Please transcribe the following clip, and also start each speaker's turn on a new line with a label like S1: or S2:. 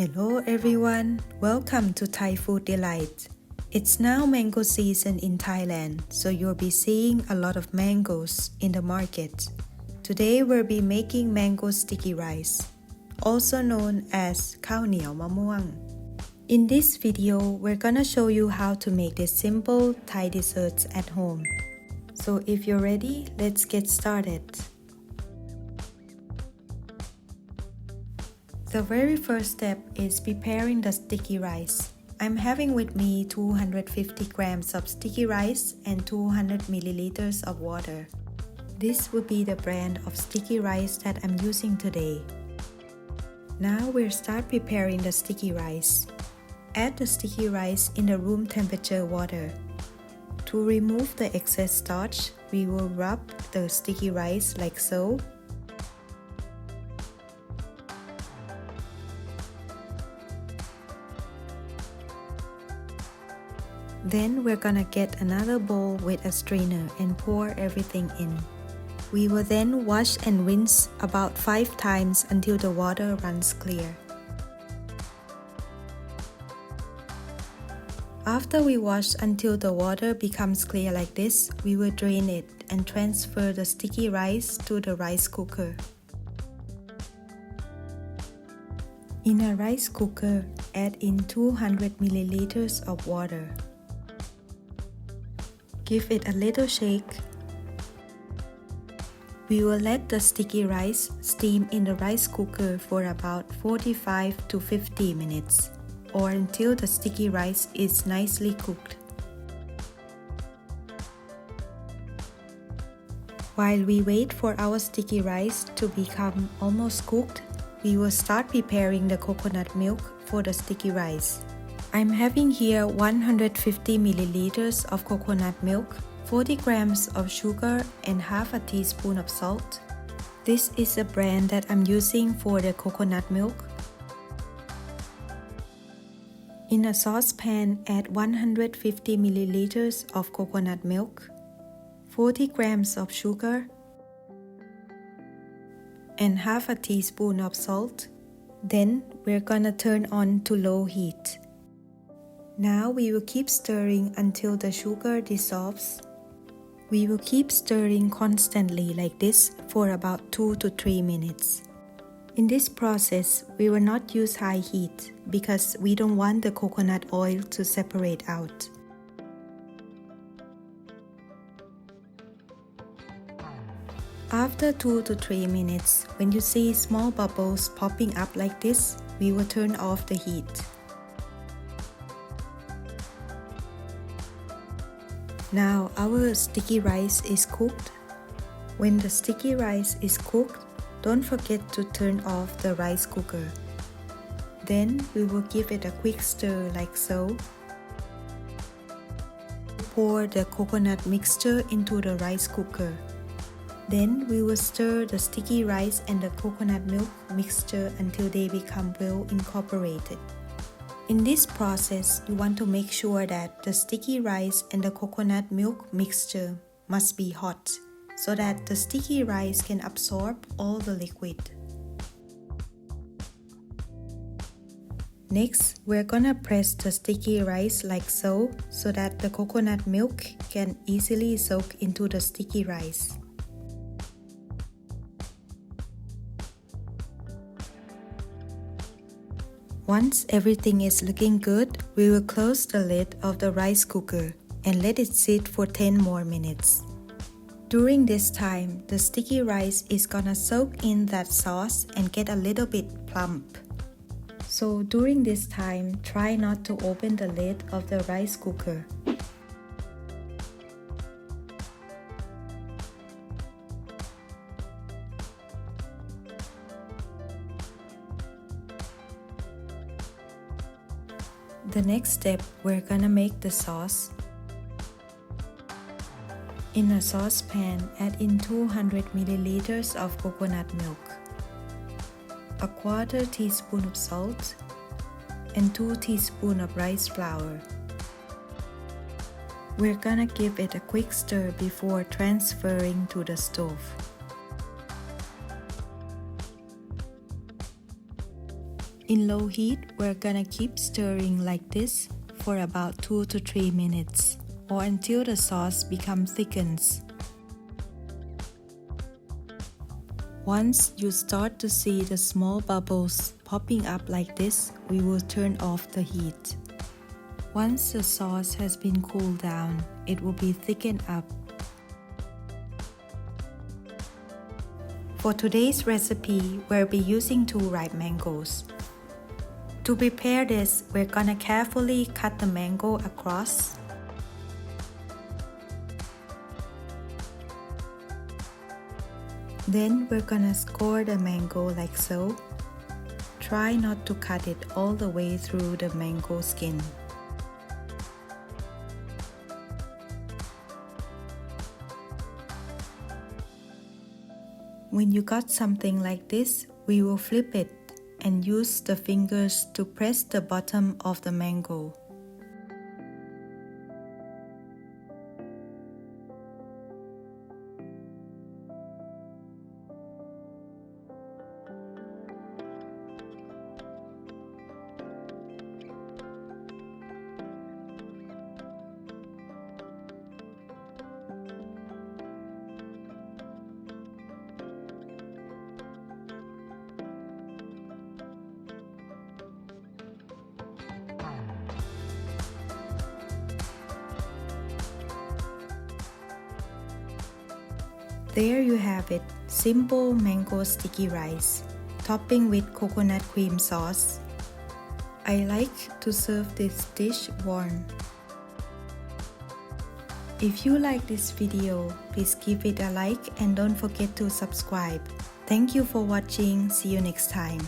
S1: Hello everyone, welcome to Thai Food Delight. It's now mango season in Thailand, so you'll be seeing a lot of mangoes in the market. Today we'll be making mango sticky rice, also known as khao niao mะม่วง. In this video, we're gonna show you how to make this simple Thai desserts at home. So if you're ready, let's get started. The very first step is preparing the sticky rice. I'm having with me 250 grams of sticky rice and 200 milliliters of water. This will be the brand of sticky rice that I'm using today. Now we'll start preparing the sticky rice. Add the sticky rice in the room temperature water. To remove the excess starch, we will rub the sticky rice like so. Then we're gonna get another bowl with a strainer and pour everything in. We will then wash and rinse about 5 times until the water runs clear. After we wash until the water becomes clear like this, we will drain it and transfer the sticky rice to the rice cooker. In a rice cooker, add in 200 milliliters of water. Give it a little shake. We will let the sticky rice steam in the rice cooker for about 45 to 50 minutes, or until the sticky rice is nicely cooked. While we wait for our sticky rice to become almost cooked, we will start preparing the coconut milk for the sticky rice. I'm having here 150 milliliters of coconut milk, 40 grams of sugar, and half a teaspoon of salt. This is the brand that I'm using for the coconut milk. In a saucepan, add 150 milliliters of coconut milk, 40 grams of sugar, and half a teaspoon of salt. Then we're gonna turn on to low heat. Now we will keep stirring until the sugar dissolves. We will keep stirring constantly like this for about 2 to 3 minutes. In this process, we will not use high heat because we don't want the coconut oil to separate out. After 2 to 3 minutes, when you see small bubbles popping up like this, we will turn off the heat. Now our sticky rice is cooked. When the sticky rice is cooked, don't forget to turn off the rice cooker. Then we will give it a quick stir like so. Pour the coconut mixture into the rice cooker. Then we will stir the sticky rice and the coconut milk mixture until they become well incorporated. In this process, you want to make sure that the sticky rice and the coconut milk mixture must be hot so that the sticky rice can absorb all the liquid. Next, we're gonna press the sticky rice like so that the coconut milk can easily soak into the sticky rice. Once everything is looking good, we will close the lid of the rice cooker and let it sit for 10 more minutes. During this time, the sticky rice is gonna soak in that sauce and get a little bit plump. So during this time, try not to open the lid of the rice cooker. The next step, we're gonna make the sauce. In a saucepan, add in 200 milliliters of coconut milk, a quarter teaspoon of salt, and 2 teaspoons of rice flour. We're gonna give it a quick stir before transferring to the stove. In low heat, we're gonna keep stirring like this for about 2 to 3 minutes or until the sauce becomes thickens. Once you start to see the small bubbles popping up like this, we will turn off the heat. Once the sauce has been cooled down, it will be thickened up. For today's recipe, we'll be using 2 ripe mangoes. To prepare this, we're gonna carefully cut the mango across. Then we're gonna score the mango like so. Try not to cut it all the way through the mango skin. When you got something like this, we will flip it and use the fingers to press the bottom of the mango. There you have it, simple mango sticky rice, topping with coconut cream sauce. I like to serve this dish warm. If you like this video, please give it a like and don't forget to subscribe. Thank you for watching. See you next time.